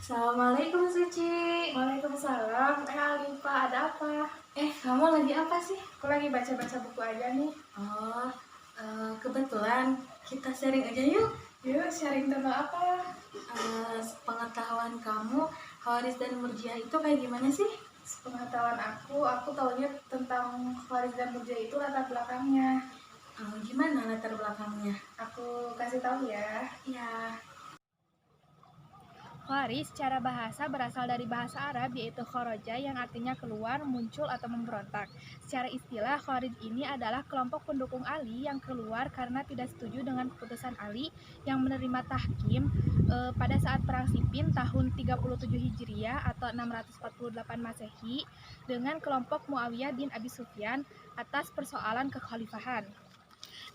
Assalamualaikum Suci. Waalaikumsalam. Alifa, ada apa? Kamu lagi apa sih? Aku lagi baca-baca buku aja nih. Oh, kebetulan kita sharing aja yuk. Yuk, sharing tentang apa? Pengetahuan kamu, Khawarij dan Murji'ah itu kayak gimana sih? Pengetahuan aku tahunya tentang Khawarij dan Murji'ah itu latar belakangnya. Gimana latar belakangnya? Aku kasih tahu ya. Ya, Khawarij secara bahasa berasal dari bahasa Arab yaitu kharaja yang artinya keluar, muncul, atau memberontak. Secara istilah, Khawarij ini adalah kelompok pendukung Ali yang keluar karena tidak setuju dengan keputusan Ali yang menerima tahkim pada saat Perang Siffin tahun 37 Hijriah atau 648 Masehi dengan kelompok Muawiyah bin Abi Sufyan atas persoalan kekhalifahan.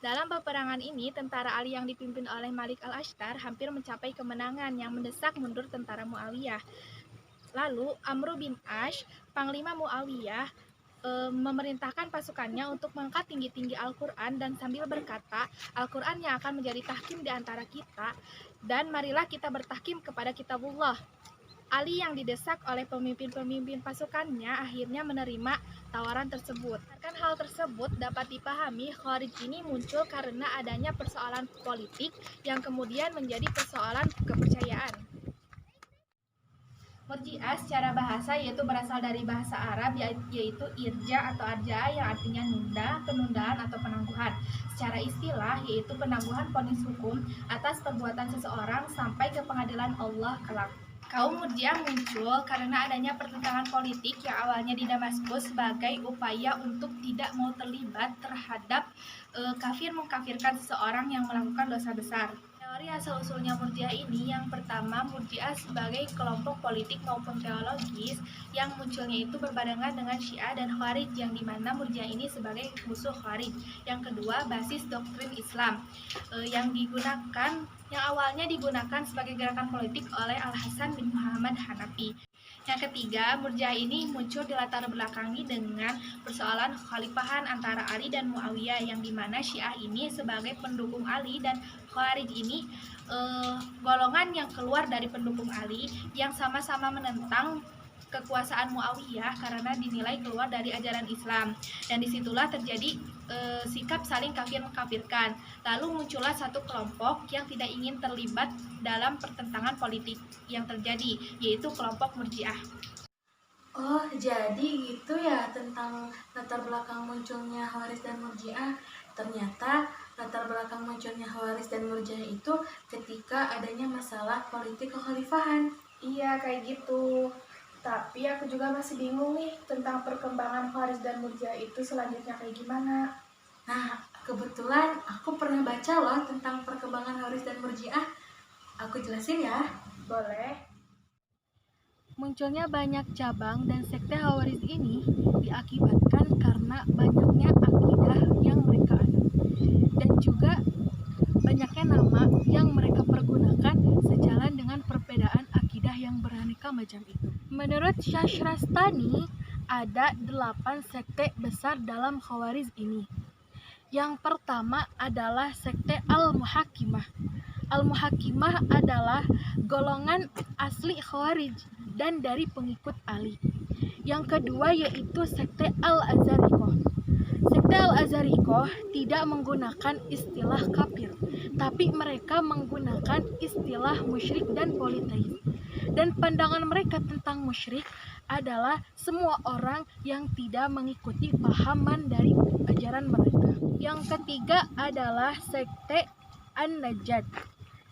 Dalam peperangan ini, tentara Ali yang dipimpin oleh Malik al-Ashtar hampir mencapai kemenangan yang mendesak mundur tentara Muawiyah. Lalu, Amr bin Ash, Panglima Muawiyah, memerintahkan pasukannya untuk mengangkat tinggi-tinggi Al-Quran dan sambil berkata, Al-Quran yang akan menjadi tahkim di antara kita, dan marilah kita bertahkim kepada kitabullah. Ali yang didesak oleh pemimpin-pemimpin pasukannya akhirnya menerima tawaran tersebut. Berdasarkan hal tersebut dapat dipahami Khawarij ini muncul karena adanya persoalan politik yang kemudian menjadi persoalan kepercayaan. Murji'ah secara bahasa yaitu berasal dari bahasa Arab yaitu irja atau arja yang artinya nunda, penundaan atau penangguhan. Secara istilah yaitu penangguhan vonis hukum atas perbuatan seseorang sampai ke pengadilan Allah kelak. Kaum Murji'ah muncul karena adanya pertentangan politik yang awalnya di Damaskus sebagai upaya untuk tidak mau terlibat terhadap kafir mengkafirkan seseorang yang melakukan dosa besar. Teori asal-usulnya Murji'ah ini yang pertama, Murji'ah sebagai kelompok politik maupun teologis yang munculnya itu berbarengan dengan Syiah dan Khawarij yang dimana Murji'ah ini sebagai musuh Khawarij. Yang kedua, basis doktrin Islam yang awalnya digunakan sebagai gerakan politik oleh Al-Hasan bin Muhammad Hanafi. Yang ketiga, Murji'ah ini muncul di latar belakangi dengan persoalan kekhalifahan antara Ali dan Muawiyah yang dimana Syiah ini sebagai pendukung Ali dan Khawarij ini golongan yang keluar dari pendukung Ali yang sama-sama menentang kekuasaan Muawiyah karena dinilai keluar dari ajaran Islam, dan disitulah terjadi sikap saling kafir mengkafirkan. Lalu muncullah satu kelompok yang tidak ingin terlibat dalam pertentangan politik yang terjadi, yaitu kelompok Murji'ah. oh jadi gitu ya tentang latar belakang munculnya Khawarij dan Murji'ah. Ternyata latar belakang munculnya Khawarij dan Murji'ah itu ketika adanya masalah politik kekhalifahan. Iya, kayak gitu. Tapi aku juga masih bingung nih tentang perkembangan Khawarij dan Murji'ah itu selanjutnya kayak gimana. Nah, kebetulan aku pernah baca loh tentang perkembangan Khawarij dan Murji'ah. Aku jelasin ya. Boleh. Munculnya banyak cabang dan sekte Khawarij ini diakibatkan karena banyaknya akidah yang mereka anut dan juga banyaknya nama yang mereka pergunakan sejalan dengan perbedaan akidah yang beraneka macam itu. Menurut Syashrastani, ada 8 sekte besar dalam Khawarij ini. Yang pertama adalah sekte Al-Muhakimah. Al-Muhakimah adalah golongan asli Khawarij dan dari pengikut Ali. Yang kedua yaitu sekte Al-Azarikoh. Sekte Al-Azarikoh tidak menggunakan istilah kafir, tapi mereka menggunakan istilah musyrik dan politeis. Dan pandangan mereka tentang musyrik adalah semua orang yang tidak mengikuti pahaman dari ajaran mereka. Yang ketiga adalah sekte An-Najat.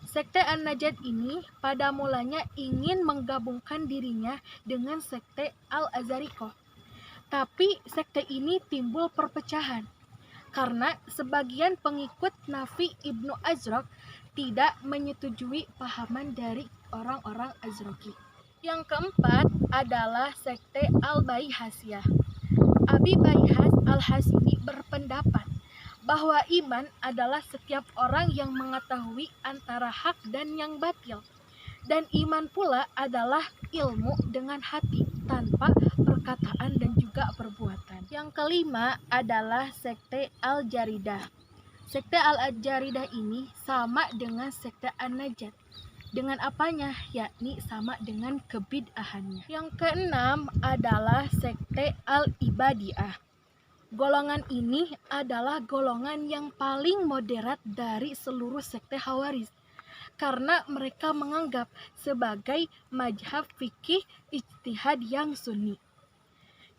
Sekte An-Najat ini pada mulanya ingin menggabungkan dirinya dengan sekte Al-Azarikoh. Tapi sekte ini timbul perpecahan karena sebagian pengikut Nafi ibnu Azraq tidak menyetujui pahaman dari orang-orang Azraqi. Yang keempat adalah sekte Al-Baihasiyah. Abi Baihas Al-Hasimi berpendapat bahwa iman adalah setiap orang yang mengetahui antara hak dan yang batil. Dan iman pula adalah ilmu dengan hati tanpa perkataan dan juga perbuatan. Yang kelima adalah sekte Al-Jaridah. Sekte Al-Jaridah ini sama dengan sekte An-Najat. dengan apanya, yakni sama dengan kebid'ahannya. Yang keenam adalah sekte Al-Ibadiyah. Golongan ini adalah golongan yang paling moderat dari seluruh sekte Khawarij karena mereka menganggap sebagai mazhab fikih ijtihad yang sunni.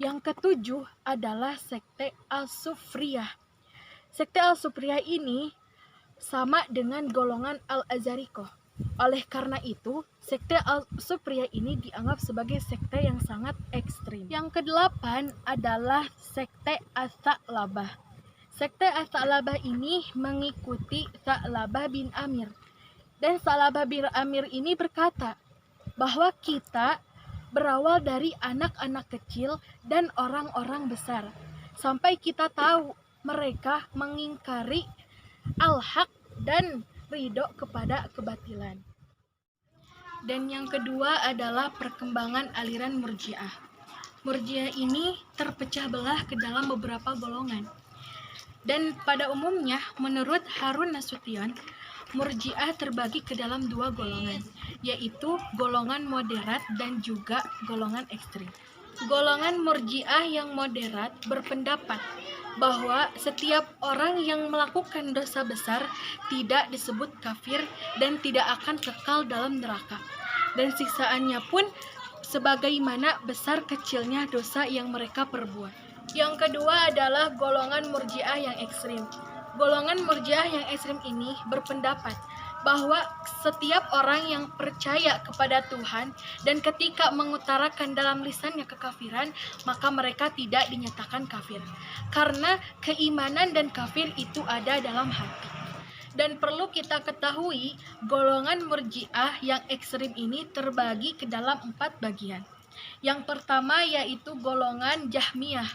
Yang ketujuh adalah sekte Al-Sufriyah. Sekte Al-Sufriyah ini sama dengan golongan Al-Azarikoh. Oleh karena itu, sekte Al-Sufriyah ini dianggap sebagai sekte yang sangat ekstrim. Yang kedelapan adalah sekte As-Sa'labah. Sekte As-Sa'labah ini mengikuti Sa'labah bin Amir. Dan Sa'labah bin Amir ini berkata bahwa kita berawal dari anak-anak kecil dan orang-orang besar. Sampai kita tahu mereka mengingkari al-haq dan ridho kepada kebatilan. Dan yang kedua adalah perkembangan aliran Murji'ah. Murji'ah ini terpecah belah ke dalam beberapa golongan. Dan pada umumnya, menurut Harun Nasution, Murji'ah terbagi ke dalam dua golongan, yaitu golongan moderat dan juga golongan ekstrim. Golongan Murji'ah yang moderat berpendapat bahwa setiap orang yang melakukan dosa besar tidak disebut kafir dan tidak akan kekal dalam neraka. Dan siksaannya pun sebagaimana besar kecilnya dosa yang mereka perbuat. Yang kedua adalah golongan Murji'ah yang ekstrim. Golongan Murji'ah yang ekstrim ini berpendapat bahwa setiap orang yang percaya kepada Tuhan dan ketika mengutarakan dalam lisannya kekafiran, maka mereka tidak dinyatakan kafir. Karena keimanan dan kafir itu ada dalam hati. Dan perlu kita ketahui, golongan Murji'ah yang ekstrim ini terbagi ke dalam 4 bagian. Yang pertama yaitu golongan Jahmiyah.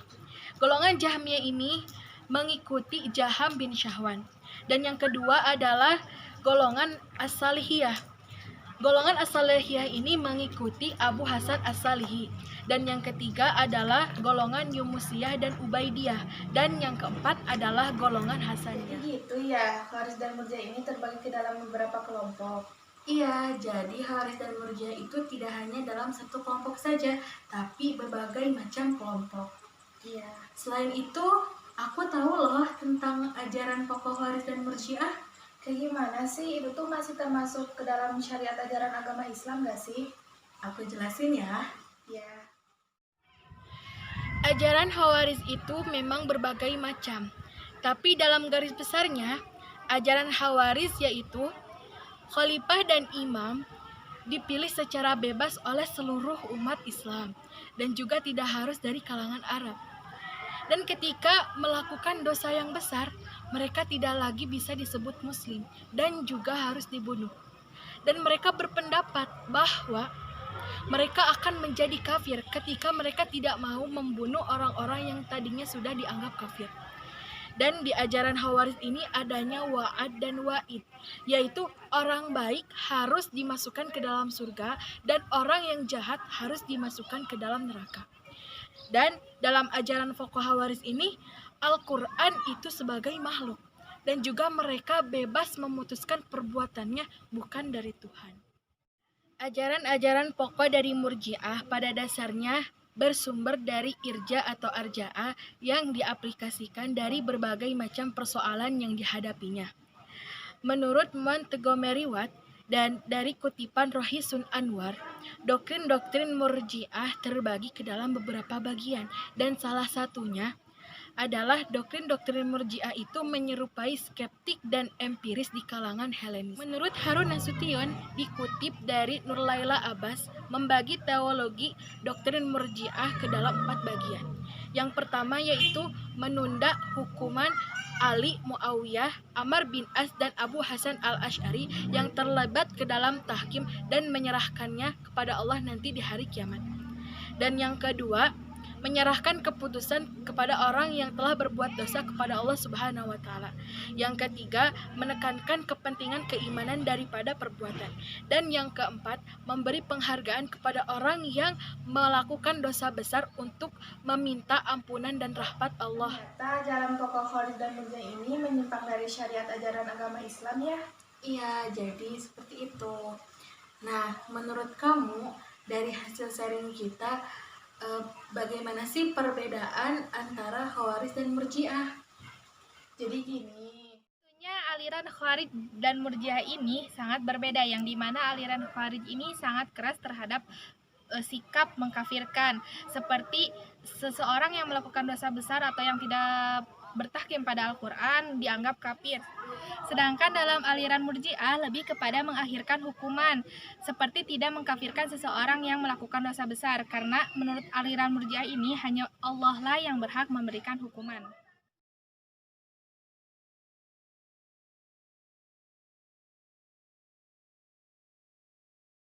Golongan Jahmiyah ini mengikuti Jaham bin Syahwan. Dan yang kedua adalah golongan As-Salihiyah. Golongan As-Salihiyah ini mengikuti Abu Hasan As-Salihi. Dan yang ketiga adalah golongan Yumusiyah dan Ubaidiyah. Dan yang keempat adalah golongan Hasaniyah. Gitu ya, Khawarij dan Murji'ah ini terbagi ke dalam beberapa kelompok. Iya, jadi Khawarij dan Murji'ah itu tidak hanya dalam satu kelompok saja, tapi berbagai macam kelompok. Iya. Selain itu, aku tahu loh tentang ajaran pokok Khawarij dan Murji'ah. Kayak gimana sih? Itu tuh masih termasuk ke dalam syariat ajaran agama Islam gak sih? Aku jelasin ya. Ya. Ajaran Khawarij itu memang berbagai macam. Tapi dalam garis besarnya, ajaran Khawarij yaitu khalifah dan imam dipilih secara bebas oleh seluruh umat Islam dan juga tidak harus dari kalangan Arab. Dan ketika melakukan dosa yang besar, mereka tidak lagi bisa disebut muslim dan juga harus dibunuh. Dan mereka berpendapat bahwa mereka akan menjadi kafir ketika mereka tidak mau membunuh orang-orang yang tadinya sudah dianggap kafir. Dan di ajaran Khawarij ini adanya wa'ad dan wa'id, yaitu orang baik harus dimasukkan ke dalam surga dan orang yang jahat harus dimasukkan ke dalam neraka. Dan dalam ajaran pokok Khawarij ini, Al-Quran itu sebagai makhluk. Dan juga mereka bebas memutuskan perbuatannya bukan dari Tuhan. Ajaran-ajaran pokok dari Murji'ah pada dasarnya bersumber dari irja atau arja'ah yang diaplikasikan dari berbagai macam persoalan yang dihadapinya. Menurut Montgomery Watt, dan dari kutipan Rohisun Anwar, doktrin-doktrin Murji'ah terbagi ke dalam beberapa bagian, dan salah satunya adalah doktrin-doktrin Murji'ah itu menyerupai skeptik dan empiris di kalangan Helenis. Menurut Harun Nasution, dikutip dari Nurlaila Abbas, membagi teologi doktrin Murji'ah ke dalam 4 bagian. Yang pertama yaitu menunda hukuman Ali Muawiyah, Ammar bin As, dan Abu Hasan al-Asy'ari yang terlibat ke dalam tahkim dan menyerahkannya kepada Allah nanti di hari kiamat. Dan yang kedua, menyerahkan keputusan kepada orang yang telah berbuat dosa kepada Allah Subhanahu wa taala. Yang ketiga, menekankan kepentingan keimanan daripada perbuatan. Dan yang keempat, memberi penghargaan kepada orang yang melakukan dosa besar untuk meminta ampunan dan rahmat Allah. Ternyata jalan pokok Khawarij dan Murji'ah ini menyimpang dari syariat ajaran agama Islam ya? Iya, jadi seperti itu. Nah, menurut kamu dari hasil sharing kita, bagaimana sih perbedaan antara Khawarij dan Murji'ah? Jadi gini. Tentunya aliran Khawarij dan Murji'ah ini sangat berbeda, yang dimana aliran Khawarij ini sangat keras terhadap sikap mengkafirkan, seperti seseorang yang melakukan dosa besar atau yang tidak bertahkim pada Al-Quran dianggap kafir. Sedangkan dalam aliran Murji'ah lebih kepada mengakhirkan hukuman, seperti tidak mengkafirkan seseorang yang melakukan dosa besar, karena menurut aliran Murji'ah ini hanya Allah lah yang berhak memberikan hukuman.